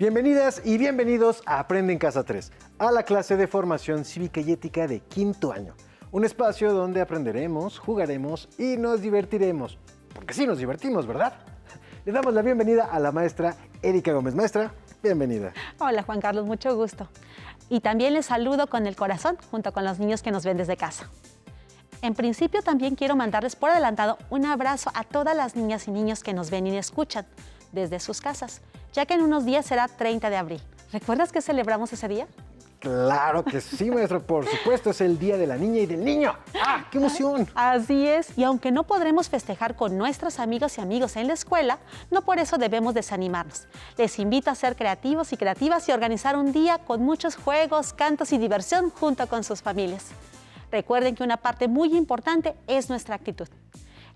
Bienvenidas y bienvenidos a Aprende en Casa 3, a la clase de formación cívica y ética de quinto año. Un espacio donde aprenderemos, jugaremos y nos divertiremos. Porque sí nos divertimos, ¿verdad? Le damos la bienvenida a la maestra Erika Gómez. Maestra, bienvenida. Hola Juan Carlos, mucho gusto. Y también les saludo con el corazón junto con los niños que nos ven desde casa. En principio también quiero mandarles por adelantado un abrazo a todas las niñas y niños que nos ven y escuchan desde sus casas, ya que en unos días será 30 de abril. ¿Recuerdas que celebramos ese día? Claro que sí, maestra, por supuesto, es el Día de la Niña y del Niño. ¡Ah, qué emoción! Así es, y aunque no podremos festejar con nuestros amigos y amigos en la escuela, no por eso debemos desanimarnos. Les invito a ser creativos y creativas y organizar un día con muchos juegos, cantos y diversión junto con sus familias. Recuerden que una parte muy importante es nuestra actitud.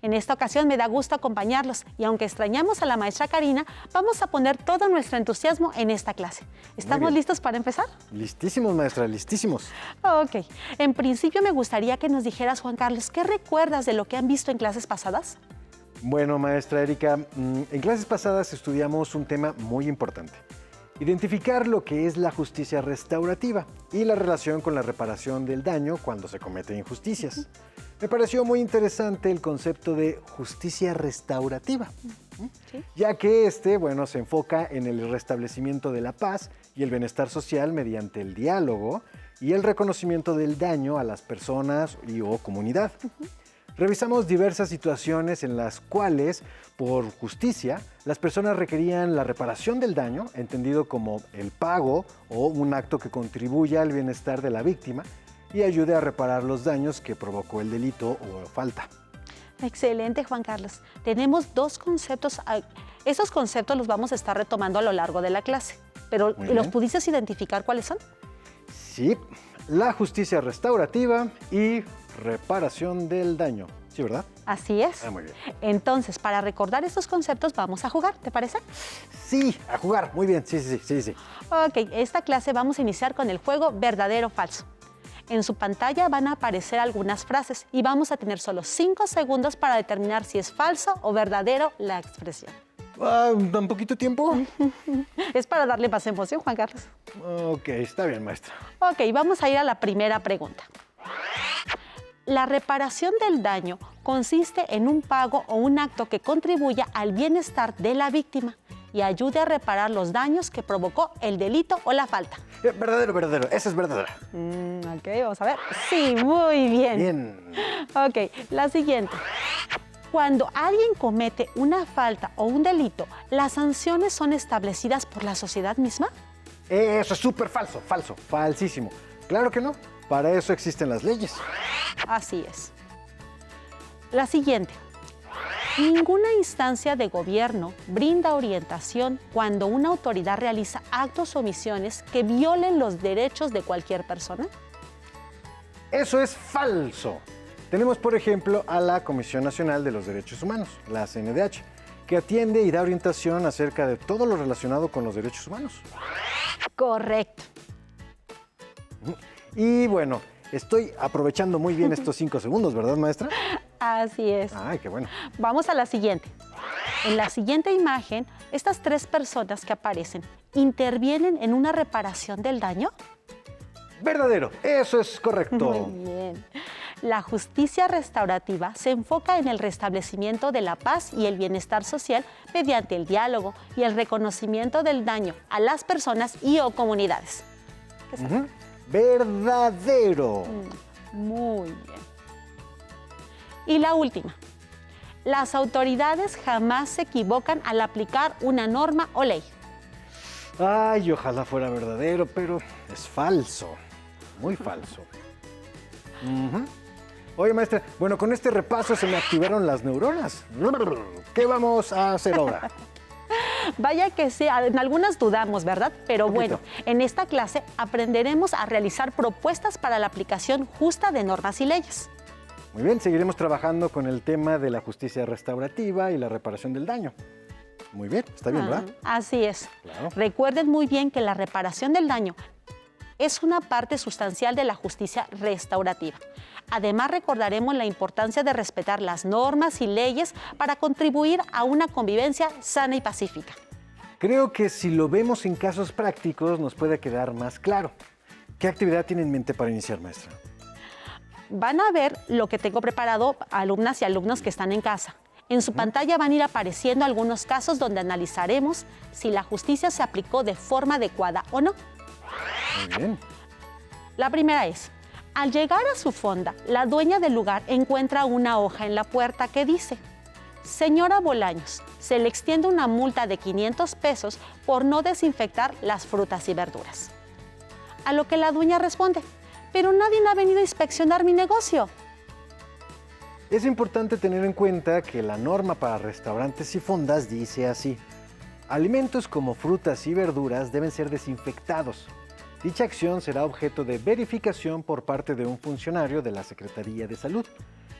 En esta ocasión me da gusto acompañarlos y aunque extrañamos a la maestra Karina, vamos a poner todo nuestro entusiasmo en esta clase. ¿Estamos listos para empezar? Listísimos, maestra, listísimos. Ok. En principio me gustaría que nos dijeras, Juan Carlos, ¿qué recuerdas de lo que han visto en clases pasadas? Bueno, maestra Erika, en clases pasadas estudiamos un tema muy importante. Identificar lo que es la justicia restaurativa y la relación con la reparación del daño cuando se cometen injusticias. Me pareció muy interesante el concepto de justicia restaurativa, ¿sí? Ya que se enfoca en el restablecimiento de la paz y el bienestar social mediante el diálogo y el reconocimiento del daño a las personas o comunidad. Revisamos diversas situaciones en las cuales, por justicia, las personas requerían la reparación del daño, entendido como el pago o un acto que contribuya al bienestar de la víctima y ayude a reparar los daños que provocó el delito o falta. Excelente, Juan Carlos. Tenemos dos conceptos. Esos conceptos los vamos a estar retomando a lo largo de la clase, pero ¿los pudiste identificar cuáles son? Sí, la justicia restaurativa y reparación del daño. ¿Sí, verdad? Así es. Muy bien. Entonces, para recordar estos conceptos, vamos a jugar, ¿te parece? Sí, a jugar. Muy bien, sí. Ok, esta clase vamos a iniciar con el juego verdadero o falso. En su pantalla van a aparecer algunas frases y vamos a tener solo 5 segundos para determinar si es falso o verdadero la expresión. ¿Tan poquito tiempo? Es para darle más emoción, Juan Carlos. Ok, está bien, maestra. Ok, vamos a ir a la primera pregunta. La reparación del daño consiste en un pago o un acto que contribuya al bienestar de la víctima y ayude a reparar los daños que provocó el delito o la falta. Verdadero. Esa es verdadera. Ok, vamos a ver. Sí, muy bien. Bien. Ok, la siguiente. Cuando alguien comete una falta o un delito, ¿las sanciones son establecidas por la sociedad misma? Eso es súper falso, falsísimo. Claro que no. Para eso existen las leyes. Así es. La siguiente. Ninguna instancia de gobierno brinda orientación cuando una autoridad realiza actos o omisiones que violen los derechos de cualquier persona. Eso es falso. Tenemos, por ejemplo, a la Comisión Nacional de los Derechos Humanos, la CNDH, que atiende y da orientación acerca de todo lo relacionado con los derechos humanos. Correcto. Y bueno, estoy aprovechando muy bien estos 5 segundos, ¿verdad, maestra? Así es. Ay, qué bueno. Vamos a la siguiente. En la siguiente imagen, estas 3 personas que aparecen, ¿intervienen en una reparación del daño? Verdadero, eso es correcto. Muy bien. La justicia restaurativa se enfoca en el restablecimiento de la paz y el bienestar social mediante el diálogo y el reconocimiento del daño a las personas y o comunidades. ¿Qué será? Verdadero. Muy bien. Y la última. Las autoridades jamás se equivocan al aplicar una norma o ley. Ay, ojalá fuera verdadero, pero es falso. Muy falso. Oye, maestra, bueno, con este repaso se me activaron las neuronas. ¿Qué vamos a hacer ahora? Vaya que sí, en algunas dudamos, ¿verdad? Pero bueno, en esta clase aprenderemos a realizar propuestas para la aplicación justa de normas y leyes. Muy bien, seguiremos trabajando con el tema de la justicia restaurativa y la reparación del daño. Muy bien, está bien, ¿verdad? Así es. Claro. Recuerden muy bien que la reparación del daño es una parte sustancial de la justicia restaurativa. Además, recordaremos la importancia de respetar las normas y leyes para contribuir a una convivencia sana y pacífica. Creo que si lo vemos en casos prácticos nos puede quedar más claro. ¿Qué actividad tiene en mente para iniciar, maestra? Van a ver lo que tengo preparado alumnas y alumnos que están en casa. En su pantalla van a ir apareciendo algunos casos donde analizaremos si la justicia se aplicó de forma adecuada o no. Muy bien. La primera es, al llegar a su fonda, la dueña del lugar encuentra una hoja en la puerta que dice: señora Bolaños, se le extiende una multa de 500 pesos por no desinfectar las frutas y verduras. A lo que la dueña responde: pero nadie ha venido a inspeccionar mi negocio. Es importante tener en cuenta que la norma para restaurantes y fondas dice así: alimentos como frutas y verduras deben ser desinfectados. Dicha acción será objeto de verificación por parte de un funcionario de la Secretaría de Salud,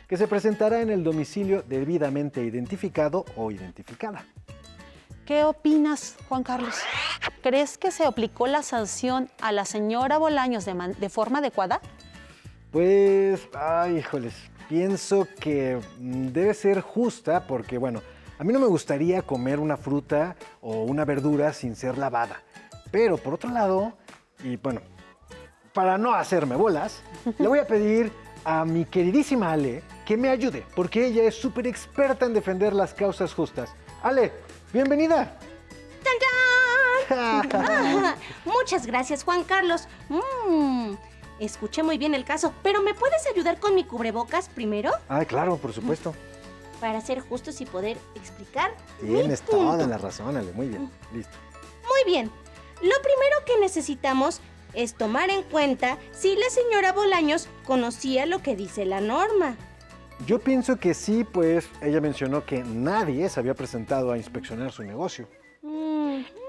que se presentará en el domicilio debidamente identificado o identificada. ¿Qué opinas, Juan Carlos? ¿Crees que se aplicó la sanción a la señora Bolaños de forma adecuada? Pues, híjoles, pienso que debe ser justa porque, bueno, a mí no me gustaría comer una fruta o una verdura sin ser lavada. Pero, por otro lado, y bueno, para no hacerme bolas, le voy a pedir a mi queridísima Ale que me ayude, porque ella es súper experta en defender las causas justas. Ale, bienvenida. ¡Tan! Muchas gracias, Juan Carlos. Escuché muy bien el caso, pero ¿me puedes ayudar con mi cubrebocas primero? Ah, claro, por supuesto. Para ser justos y poder explicar Tienes mi punto. toda la razón, Ale. Muy bien, listo. Muy bien. Lo primero que necesitamos es tomar en cuenta si la señora Bolaños conocía lo que dice la norma. Yo pienso que sí, pues ella mencionó que nadie se había presentado a inspeccionar su negocio.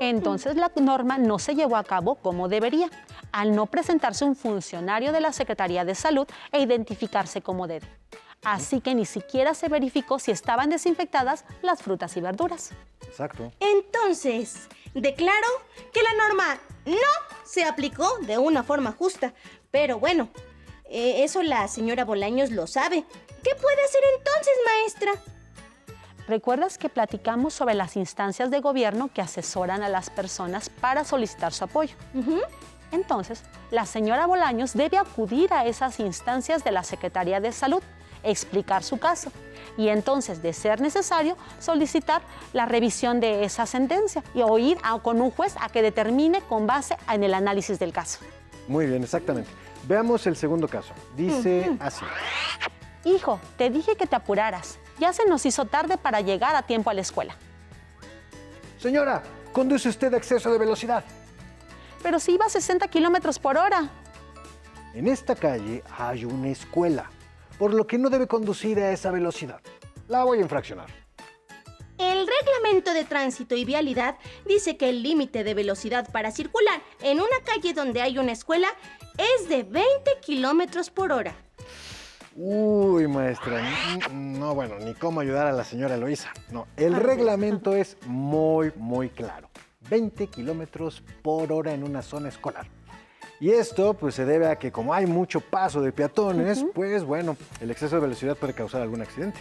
Entonces la norma no se llevó a cabo como debería, al no presentarse un funcionario de la Secretaría de Salud e identificarse como debe. Así que ni siquiera se verificó si estaban desinfectadas las frutas y verduras. Exacto. Entonces, declaro que la norma no se aplicó de una forma justa. Pero bueno, eso la señora Bolaños lo sabe. ¿Qué puede hacer entonces, maestra? ¿Recuerdas que platicamos sobre las instancias de gobierno que asesoran a las personas para solicitar su apoyo? Entonces, la señora Bolaños debe acudir a esas instancias de la Secretaría de Salud, explicar su caso y entonces, de ser necesario, solicitar la revisión de esa sentencia y o ir con un juez a que determine con base en el análisis del caso. Muy bien, exactamente. Veamos el segundo caso. Dice así. Hijo, te dije que te apuraras. Ya se nos hizo tarde para llegar a tiempo a la escuela. Señora, conduce usted a exceso de velocidad. Pero si iba a 60 kilómetros por hora. En esta calle hay una escuela, por lo que no debe conducir a esa velocidad. La voy a infraccionar. El reglamento de tránsito y vialidad dice que el límite de velocidad para circular en una calle donde hay una escuela es de 20 kilómetros por hora. Uy, maestra, no, bueno, ni cómo ayudar a la señora Eloísa. No, el reglamento es muy claro. 20 kilómetros por hora en una zona escolar. Y esto, pues, se debe a que como hay mucho paso de peatones, pues, bueno, el exceso de velocidad puede causar algún accidente.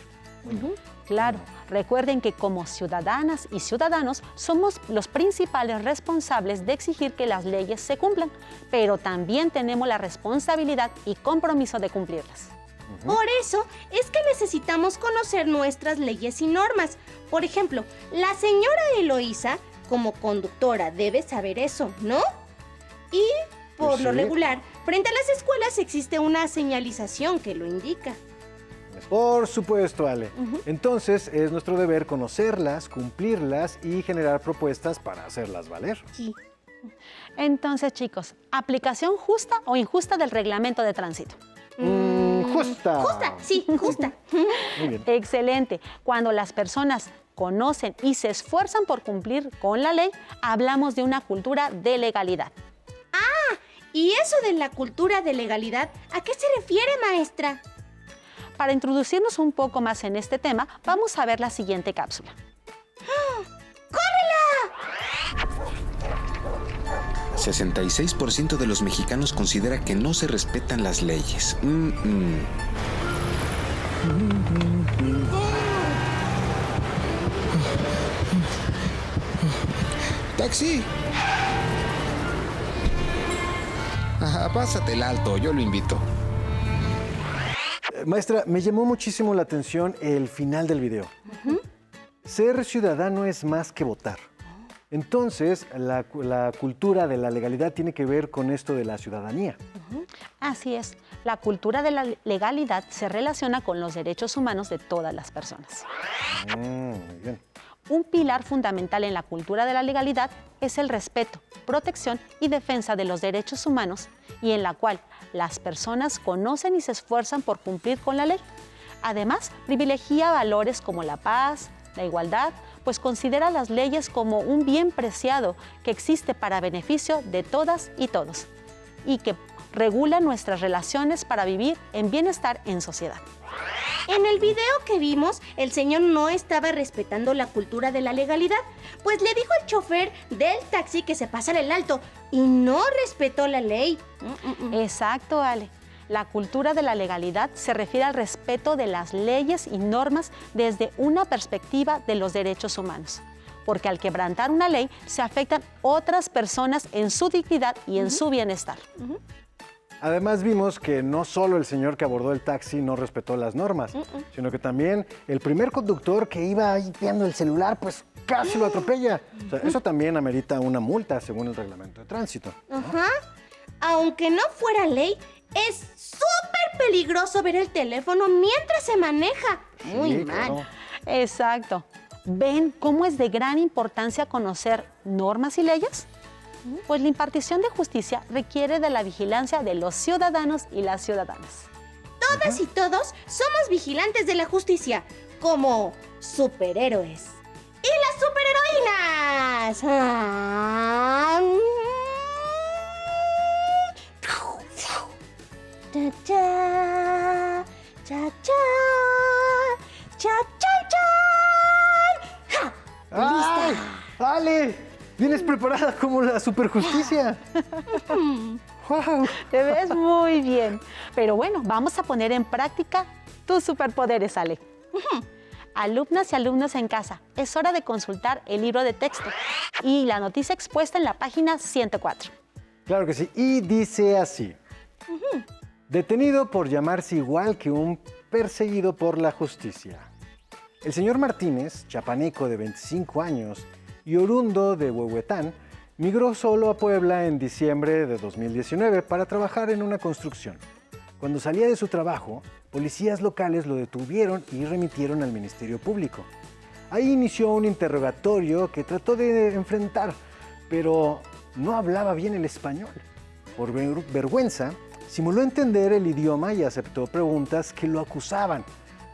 Claro, recuerden que como ciudadanas y ciudadanos somos los principales responsables de exigir que las leyes se cumplan, pero también tenemos la responsabilidad y compromiso de cumplirlas. Por eso es que necesitamos conocer nuestras leyes y normas. Por ejemplo, la señora Eloísa, como conductora, debe saber eso, ¿no? Y, por lo regular, frente a las escuelas existe una señalización que lo indica. Por supuesto, Ale. Entonces, es nuestro deber conocerlas, cumplirlas y generar propuestas para hacerlas valer. Sí. Entonces, chicos, ¿aplicación justa o injusta del reglamento de tránsito? Justa. Justa, sí, justa. Muy bien. Excelente. Cuando las personas conocen y se esfuerzan por cumplir con la ley, hablamos de una cultura de legalidad. ¿Y eso de la cultura de legalidad, a qué se refiere, maestra? Para introducirnos un poco más en este tema, vamos a ver la siguiente cápsula. 66% de los mexicanos considera que no se respetan las leyes. ¡Taxi! Ajá, pásate el alto, yo lo invito. Maestra, me llamó muchísimo la atención el final del video. Ser ciudadano es más que votar. Entonces, la cultura de la legalidad tiene que ver con esto de la ciudadanía. Así es, la cultura de la legalidad se relaciona con los derechos humanos de todas las personas. Muy bien. Un pilar fundamental en la cultura de la legalidad es el respeto, protección y defensa de los derechos humanos y en la cual las personas conocen y se esfuerzan por cumplir con la ley. Además, privilegia valores como la paz, la igualdad, pues considera las leyes como un bien preciado que existe para beneficio de todas y todos y que regula nuestras relaciones para vivir en bienestar en sociedad. En el video que vimos, el señor no estaba respetando la cultura de la legalidad, pues le dijo al chofer del taxi que se pasara el alto y no respetó la ley. Exacto, Ale. La cultura de la legalidad se refiere al respeto de las leyes y normas desde una perspectiva de los derechos humanos. Porque al quebrantar una ley se afectan otras personas en su dignidad y en su bienestar. Además vimos que no solo el señor que abordó el taxi no respetó las normas, sino que también el primer conductor que iba ahí viendo el celular, pues casi lo atropella. O sea, eso también amerita una multa según el reglamento de tránsito, ¿no? Ajá. Aunque no fuera ley, es súper peligroso ver el teléfono mientras se maneja. Muy Sí, mal. claro. Exacto. ¿Ven cómo es de gran importancia conocer normas y leyes? Pues la impartición de justicia requiere de la vigilancia de los ciudadanos y las ciudadanas. Todas y todos somos vigilantes de la justicia, como superhéroes. ¡Y las superheroínas! Cha, cha, cha, cha, cha, cha, cha. ¡Ja! ¡Ay! ¡Ale! Vienes preparada como la superjusticia. ¡Wow! Te ves muy bien. Pero bueno, vamos a poner en práctica tus superpoderes, Ale. Alumnas y alumnos en casa, es hora de consultar el libro de texto y la noticia expuesta en la página 104. Claro que sí. Y dice así. Detenido por llamarse igual que un perseguido por la justicia. El señor Martínez, chapaneco de 25 años y oriundo de Huehuetán, migró solo a Puebla en diciembre de 2019 para trabajar en una construcción. Cuando salía de su trabajo, policías locales lo detuvieron y remitieron al Ministerio Público. Ahí inició un interrogatorio que trató de enfrentar, pero no hablaba bien el español. Por vergüenza, simuló entender el idioma y aceptó preguntas que lo acusaban.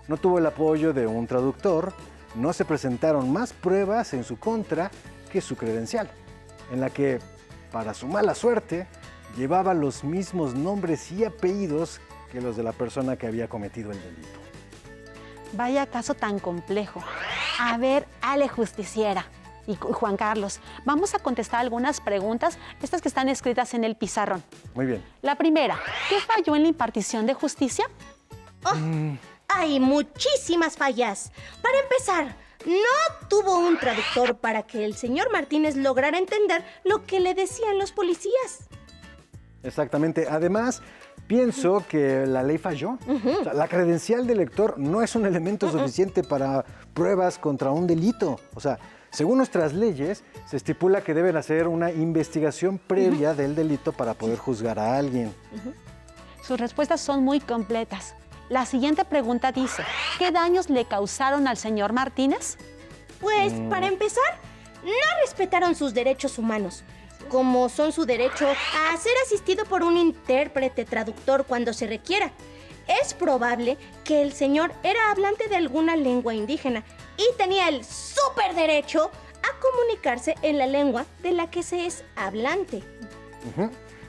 No tuvo el apoyo de un traductor, no se presentaron más pruebas en su contra que su credencial, en la que, para su mala suerte, llevaba los mismos nombres y apellidos que los de la persona que había cometido el delito. Vaya caso tan complejo. A ver, Ale Justiciera y Juan Carlos, vamos a contestar algunas preguntas, estas que están escritas en el pizarrón. Muy bien. La primera, ¿qué falló en la impartición de justicia? Hay muchísimas fallas. Para empezar, no tuvo un traductor para que el señor Martínez lograra entender lo que le decían los policías. Exactamente. Además, pienso que la ley falló. O sea, la credencial del lector no es un elemento suficiente para pruebas contra un delito. O sea, según nuestras leyes, se estipula que deben hacer una investigación previa del delito para poder juzgar a alguien. Sus respuestas son muy completas. La siguiente pregunta dice, ¿qué daños le causaron al señor Martínez? Pues, para empezar, no respetaron sus derechos humanos, como son su derecho a ser asistido por un intérprete traductor cuando se requiera. Es probable que el señor era hablante de alguna lengua indígena y tenía el súper derecho a comunicarse en la lengua de la que se es hablante.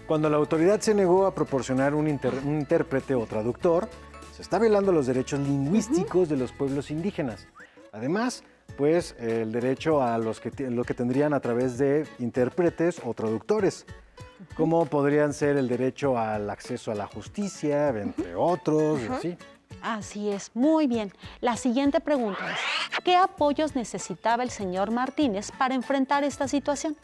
Cuando la autoridad se negó a proporcionar un intérprete o traductor, se está violando los derechos lingüísticos de los pueblos indígenas. Además, pues el derecho a lo que tendrían a través de intérpretes o traductores, como podrían ser el derecho al acceso a la justicia, entre otros, y así. Así es, muy bien. La siguiente pregunta es, ¿qué apoyos necesitaba el señor Martínez para enfrentar esta situación?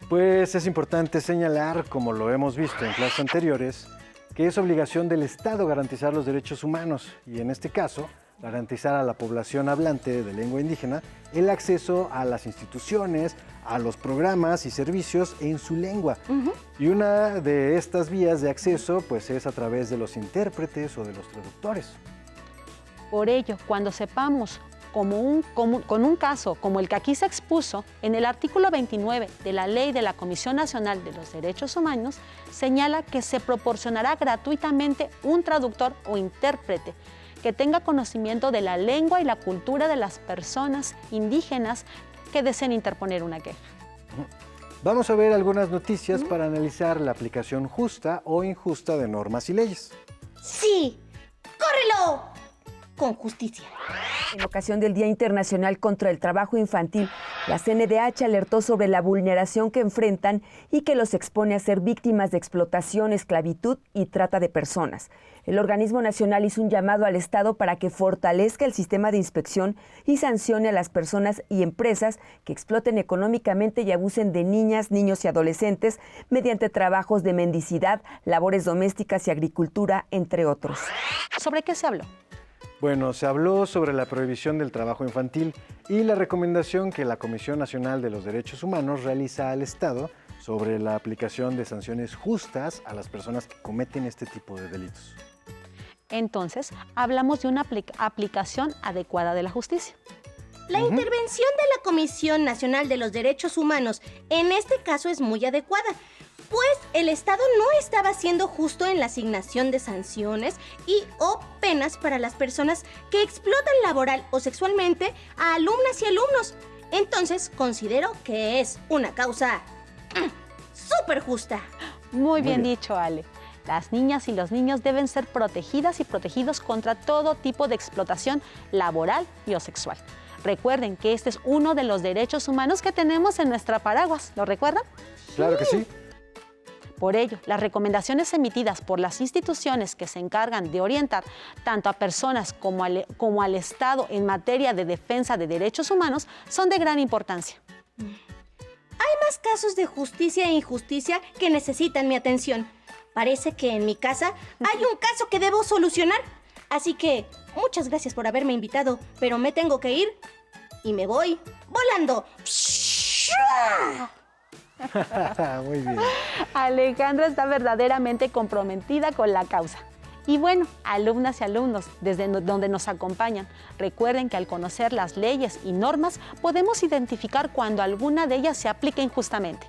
Pues es importante señalar, como lo hemos visto en clases anteriores, que es obligación del Estado garantizar los derechos humanos y en este caso garantizar a la población hablante de lengua indígena el acceso a las instituciones, a los programas y servicios en su lengua. Y una de estas vías de acceso pues es a través de los intérpretes o de los traductores. Por ello, cuando sepamos con un caso como el que aquí se expuso, en el artículo 29 de la Ley de la Comisión Nacional de los Derechos Humanos, señala que se proporcionará gratuitamente un traductor o intérprete que tenga conocimiento de la lengua y la cultura de las personas indígenas que deseen interponer una queja. Vamos a ver algunas noticias para analizar la aplicación justa o injusta de normas y leyes. ¡Sí! ¡Córrelo! Con justicia. En ocasión del Día Internacional contra el Trabajo Infantil, la CNDH alertó sobre la vulneración que enfrentan y que los expone a ser víctimas de explotación, esclavitud y trata de personas. El organismo nacional hizo un llamado al Estado para que fortalezca el sistema de inspección y sancione a las personas y empresas que exploten económicamente y abusen de niñas, niños y adolescentes mediante trabajos de mendicidad, labores domésticas y agricultura, entre otros. ¿Sobre qué se habló? Bueno, se habló sobre la prohibición del trabajo infantil y la recomendación que la Comisión Nacional de los Derechos Humanos realiza al Estado sobre la aplicación de sanciones justas a las personas que cometen este tipo de delitos. Entonces, hablamos de una aplicación adecuada de la justicia. La intervención de la Comisión Nacional de los Derechos Humanos en este caso es muy adecuada, pues el Estado no estaba siendo justo en la asignación de sanciones y o penas para las personas que explotan laboral o sexualmente a alumnas y alumnos. Entonces, considero que es una causa súper justa. Muy bien dicho, Ale. Las niñas y los niños deben ser protegidas y protegidos contra todo tipo de explotación laboral y o sexual. Recuerden que este es uno de los derechos humanos que tenemos en nuestra paraguas. ¿Lo recuerdan? Claro que sí. Por ello, las recomendaciones emitidas por las instituciones que se encargan de orientar tanto a personas como al Estado en materia de defensa de derechos humanos son de gran importancia. Hay más casos de justicia e injusticia que necesitan mi atención. Parece que en mi casa hay un caso que debo solucionar. Así que muchas gracias por haberme invitado, pero me tengo que ir y me voy volando. Muy bien. Alejandra está verdaderamente comprometida con la causa. Y bueno, alumnas y alumnos, desde donde nos acompañan, recuerden que al conocer las leyes y normas podemos identificar cuando alguna de ellas se aplica injustamente.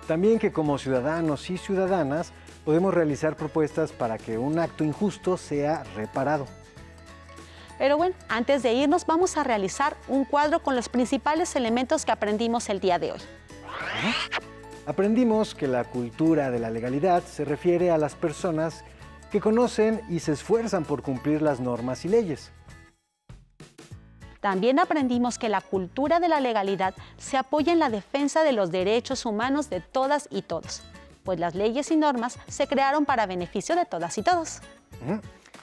También que como ciudadanos y ciudadanas podemos realizar propuestas para que un acto injusto sea reparado. Pero bueno, antes de irnos vamos a realizar un cuadro con los principales elementos que aprendimos el día de hoy. Aprendimos que la cultura de la legalidad se refiere a las personas que conocen y se esfuerzan por cumplir las normas y leyes. También aprendimos que la cultura de la legalidad se apoya en la defensa de los derechos humanos de todas y todos, pues las leyes y normas se crearon para beneficio de todas y todos.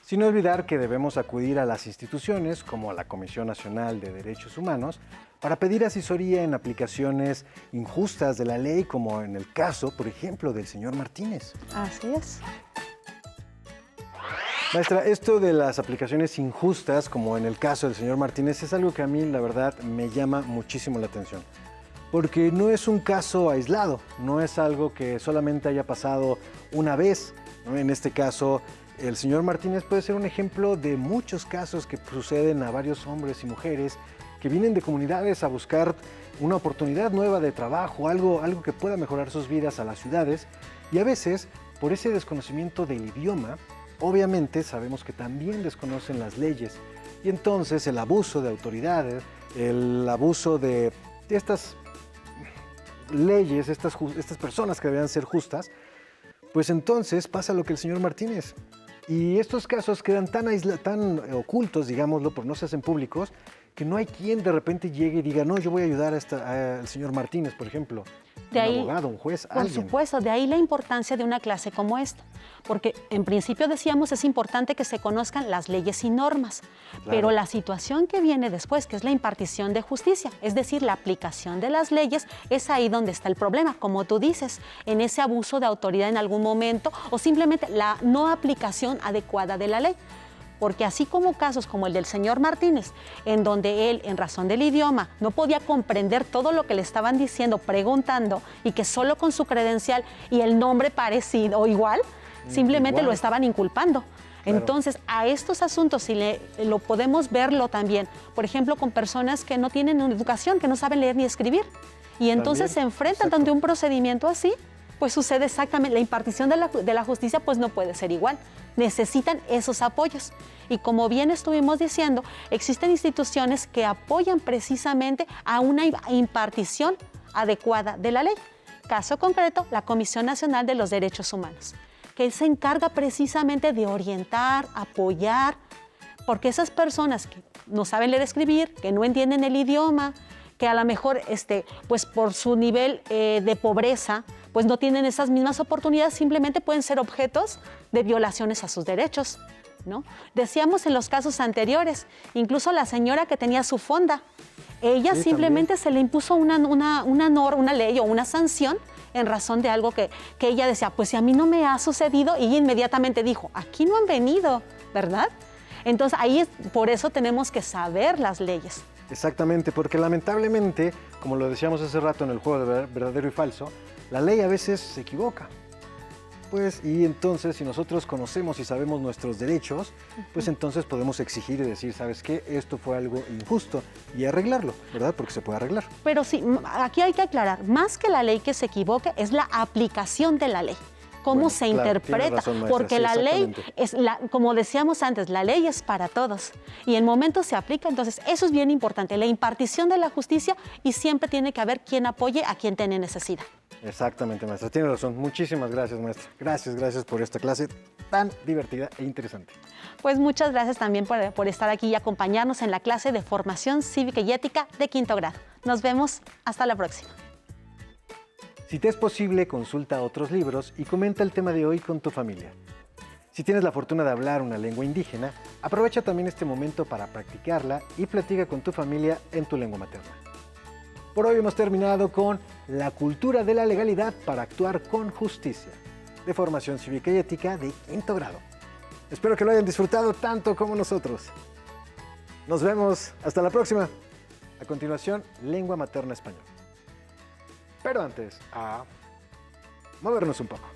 Sin olvidar que debemos acudir a las instituciones como a la Comisión Nacional de Derechos Humanos para pedir asesoría en aplicaciones injustas de la ley, como en el caso, por ejemplo, del señor Martínez. Así es. Maestra, esto de las aplicaciones injustas, como en el caso del señor Martínez, es algo que a mí, la verdad, me llama muchísimo la atención. Porque no es un caso aislado, no es algo que solamente haya pasado una vez, ¿no? En este caso, el señor Martínez puede ser un ejemplo de muchos casos que suceden a varios hombres y mujeres que vienen de comunidades a buscar una oportunidad nueva de trabajo, algo que pueda mejorar sus vidas a las ciudades. Y a veces, por ese desconocimiento del idioma, obviamente sabemos que también desconocen las leyes. Y entonces el abuso de autoridades, el abuso de estas leyes, estas personas que deberían ser justas, pues entonces pasa lo que el señor Martínez. Y estos casos quedan tan ocultos, digámoslo, por no se hacen públicos, que no hay quien de repente llegue y diga, no, yo voy a ayudar al señor Martínez, por ejemplo. De Un ahí, abogado, un juez, por alguien. supuesto, de ahí la importancia de una clase como esta. Porque en principio decíamos es importante que se conozcan las leyes y normas, pero la situación que viene después, que es la impartición de justicia, es decir, la aplicación de las leyes, es ahí donde está el problema, como tú dices, en ese abuso de autoridad en algún momento o simplemente la no aplicación adecuada de la ley. Porque así como casos como el del señor Martínez, en donde él, en razón del idioma, no podía comprender todo lo que le estaban diciendo, preguntando, y que solo con su credencial y el nombre parecido o igual, simplemente igual. lo estaban inculpando. Claro. Entonces, a estos asuntos, si lo podemos verlo también, por ejemplo, con personas que no tienen una educación, que no saben leer ni escribir, y entonces También, se enfrentan exacto. ante un procedimiento así, pues sucede exactamente, la impartición de la justicia pues no puede ser igual. Necesitan esos apoyos. Y como bien estuvimos diciendo, existen instituciones que apoyan precisamente a una impartición adecuada de la ley. Caso concreto, la Comisión Nacional de los Derechos Humanos, que se encarga precisamente de orientar, apoyar, porque esas personas que no saben leer y escribir, que no entienden el idioma, que a lo mejor pues por su nivel de pobreza, pues no tienen esas mismas oportunidades, simplemente pueden ser objetos de violaciones a sus derechos, ¿no? Decíamos en los casos anteriores, incluso la señora que tenía su fonda, ella Sí, simplemente se le impuso una ley o una sanción en razón de algo que ella decía, pues si a mí no me ha sucedido, y ella inmediatamente dijo, aquí no han venido, ¿verdad? Entonces ahí por eso tenemos que saber las leyes. Exactamente, porque lamentablemente, como lo decíamos hace rato en el juego de verdadero y falso, la ley a veces se equivoca. Pues, y entonces, si nosotros conocemos y sabemos nuestros derechos, pues entonces podemos exigir y decir, ¿sabes qué? Esto fue algo injusto y arreglarlo, ¿verdad? Porque se puede arreglar. Pero sí, aquí hay que aclarar, más que la ley que se equivoque, es la aplicación de la ley. Cómo Bueno, se claro, interpreta, tiene razón, maestra, porque sí, la ley exactamente. como decíamos antes, la ley es para todos y en momentos se aplica, entonces eso es bien importante, la impartición de la justicia, y siempre tiene que haber quien apoye a quien tiene necesidad. Exactamente, maestra. Tiene razón. Muchísimas gracias, maestra. Gracias por esta clase tan divertida e interesante. Pues muchas gracias también por estar aquí y acompañarnos en la clase de Formación Cívica y Ética de quinto grado. Nos vemos, hasta la próxima. Si te es posible, consulta otros libros y comenta el tema de hoy con tu familia. Si tienes la fortuna de hablar una lengua indígena, aprovecha también este momento para practicarla y platica con tu familia en tu lengua materna. Por hoy hemos terminado con La cultura de la legalidad para actuar con justicia, de Formación Cívica y Ética de quinto grado. Espero que lo hayan disfrutado tanto como nosotros. Nos vemos, hasta la próxima. A continuación, lengua materna español. Pero antes, a movernos un poco.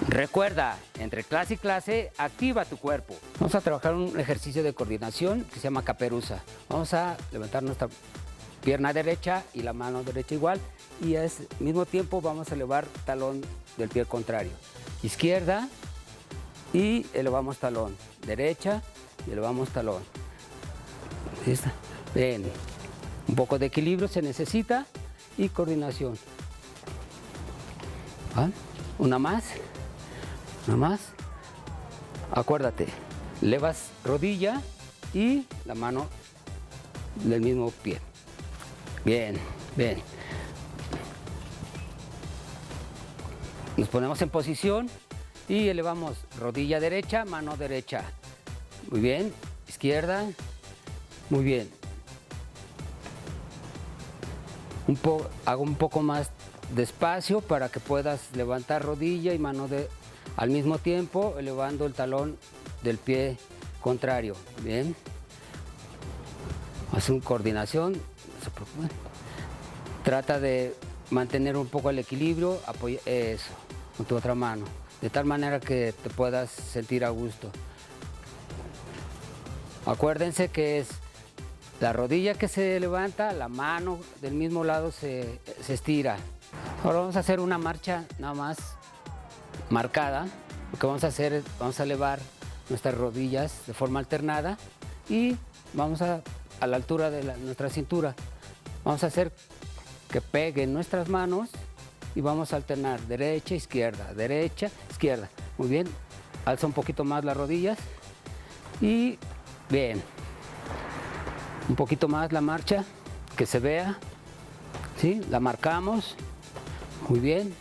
Recuerda, entre clase y clase, activa tu cuerpo. Vamos a trabajar un ejercicio de coordinación que se llama caperuza. Vamos a levantar nuestra pierna derecha y la mano derecha igual, y al mismo tiempo vamos a elevar talón del pie contrario. Izquierda y elevamos talón. Derecha y elevamos talón. ¿Listo? Bien. Un poco de equilibrio se necesita y coordinación. ¿Va? Una más. Una más. Acuérdate, elevas rodilla y la mano del mismo pie. Bien, bien. Nos ponemos en posición y elevamos rodilla derecha, mano derecha. Muy bien. Izquierda. Muy bien. Hago un poco más despacio para que puedas levantar rodilla y mano al mismo tiempo, elevando el talón del pie contrario. Bien. Haz una coordinación. No se preocupen. Trata de mantener un poco el equilibrio. Apoya eso con tu otra mano, de tal manera que te puedas sentir a gusto. Acuérdense que es la rodilla que se levanta, la mano del mismo lado se estira. Ahora vamos a hacer una marcha nada más marcada. Lo que vamos a hacer es, vamos a elevar nuestras rodillas de forma alternada y vamos a la altura de nuestra cintura. Vamos a hacer que peguen nuestras manos y vamos a alternar derecha, izquierda, Muy bien. Alza un poquito más las rodillas. Y bien. Un poquito más la marcha, que se vea. ¿Sí? La marcamos. Muy bien.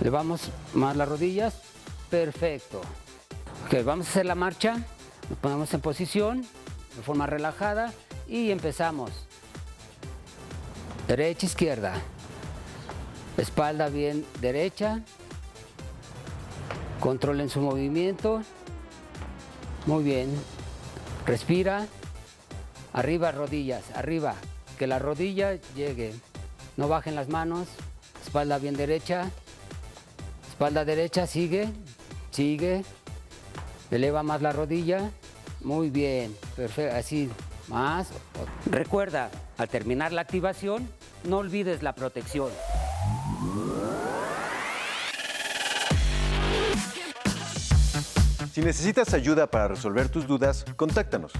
Elevamos más las rodillas. Perfecto. Ok, vamos a hacer la marcha. Nos ponemos en posición de forma relajada y empezamos. Derecha, izquierda. Espalda bien derecha. Controlen su movimiento. Muy bien. Respira. Arriba, rodillas, arriba. Que la rodilla llegue. No bajen las manos. Espalda bien derecha. Espalda derecha, sigue. Sigue. Eleva más la rodilla. Muy bien. Perfecto. Así. Más. Recuerda, al terminar la activación, no olvides la protección. Si necesitas ayuda para resolver tus dudas, contáctanos.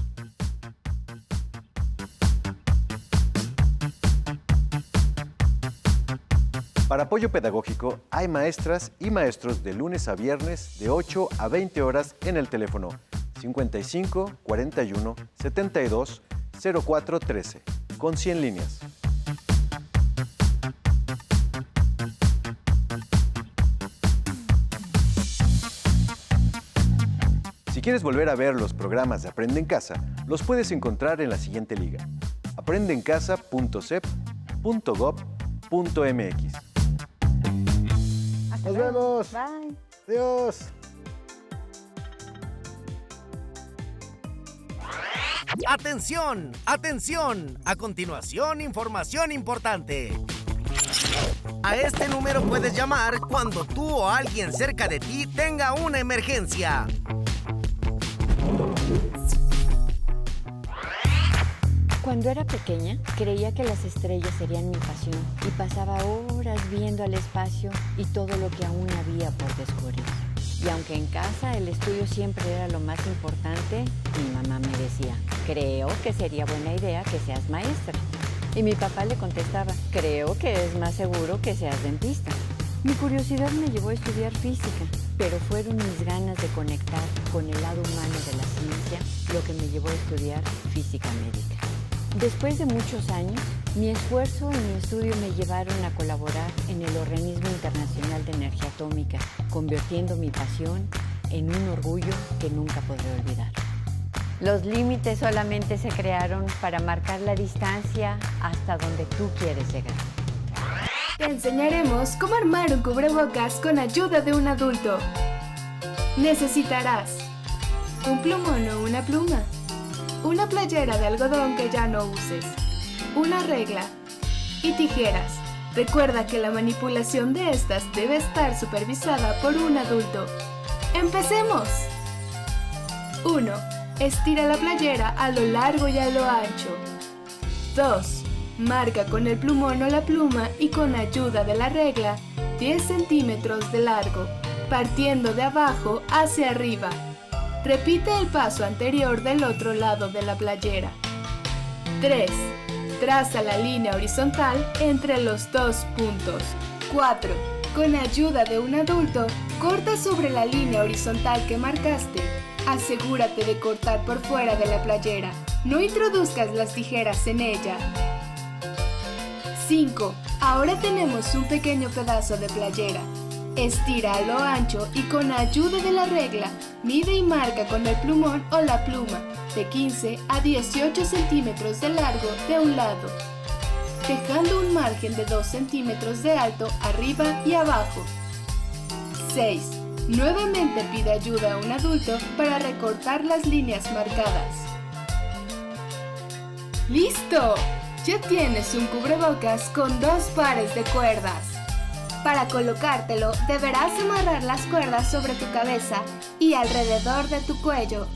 Para apoyo pedagógico, hay maestras y maestros de lunes a viernes de 8 a 20 horas en el teléfono 55 41 72 04 13, con 100 líneas. Si quieres volver a ver los programas de Aprende en Casa, los puedes encontrar en la siguiente liga: aprendeencasa.cep.gov.mx. Hasta Nos luego. vemos. Bye. Adiós. ¡Atención! ¡Atención! A continuación, información importante. A este número puedes llamar cuando tú o alguien cerca de ti tenga una emergencia. Cuando era pequeña, creía que las estrellas serían mi pasión y pasaba horas viendo al espacio y todo lo que aún había por descubrir. Y aunque en casa el estudio siempre era lo más importante, mi mamá me decía, creo que sería buena idea que seas maestra. Y mi papá le contestaba, creo que es más seguro que seas dentista. Mi curiosidad me llevó a estudiar física, pero fueron mis ganas de conectar con el lado humano de la ciencia lo que me llevó a estudiar física médica. Después de muchos años, mi esfuerzo y mi estudio me llevaron a colaborar en el Organismo Internacional de Energía Atómica, convirtiendo mi pasión en un orgullo que nunca podré olvidar. Los límites solamente se crearon para marcar la distancia hasta donde tú quieres llegar. Te enseñaremos cómo armar un cubrebocas con ayuda de un adulto. Necesitarás un plumón o una pluma, una playera de algodón que ya no uses, una regla y tijeras. Recuerda que la manipulación de estas debe estar supervisada por un adulto. ¡Empecemos! 1. Estira la playera a lo largo y a lo ancho. 2. Marca con el plumón o la pluma y con ayuda de la regla 10 centímetros de largo, partiendo de abajo hacia arriba. Repite el paso anterior del otro lado de la playera. 3. Traza la línea horizontal entre los dos puntos. 4. Con ayuda de un adulto, corta sobre la línea horizontal que marcaste. Asegúrate de cortar por fuera de la playera. No introduzcas las tijeras en ella. 5. Ahora tenemos un pequeño pedazo de playera. Estira a lo ancho y con ayuda de la regla, mide y marca con el plumón o la pluma de 15 a 18 centímetros de largo de un lado, dejando un margen de 2 centímetros de alto arriba y abajo. 6. Nuevamente pide ayuda a un adulto para recortar las líneas marcadas. ¡Listo! Ya tienes un cubrebocas con 2 pares de cuerdas. Para colocártelo, deberás amarrar las cuerdas sobre tu cabeza y alrededor de tu cuello.